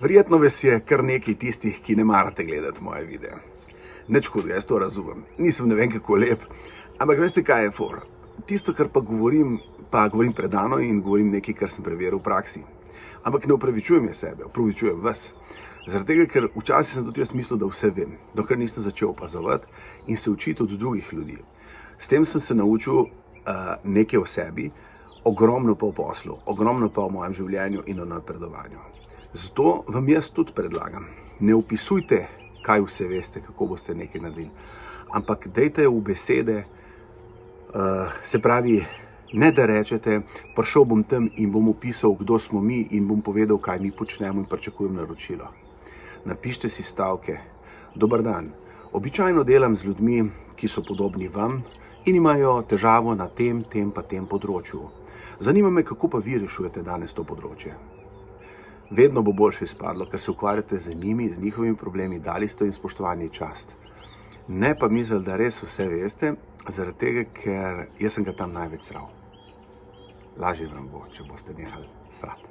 Verjetno vas je kar nekaj tistih, ki ne marate gledati moje videe. Nič hudega, jaz to razumem. Nisem ne vem kako lep, ampak veste kaj je for? Tisto, kar pa govorim predano in govorim nekaj, kar sem preveril v praksi. Ampak ne opravičujem je sebe, opravičujem vas. Zaradi tega, ker včasih sem tudi jaz mislil, da vse vem, dokler nisem začel opazovati in se učiti od drugih ljudi. S tem sem se naučil nekaj o sebi, ogromno pa o poslu, ogromno pa o mojem življenju in o napredovanju. Zato vam jaz tudi predlagam, ne opisujte, kaj vse veste, kako boste nekaj naredili, ampak dajte v besede, se pravi, ne da rečete, prišel bom tam in bom opisal, kdo smo mi in bom povedal, kaj mi počnemo in pričakujem naročilo. Napište si stavke. Dober dan. Običajno delam z ljudmi, ki so podobni vam in imajo težavo na tem področju. Zanima me, kako pa vi rešujete danes to področje. Vedno bo boljše izpadlo, ker se ukvarjate z njimi, z njihovimi problemi, dali ste jim spoštovanje čast. Ne pa misliti, da res vse veste, zaradi tega, ker jaz sem ga tam največ sral. Lažje vam bo, če boste nehali srati.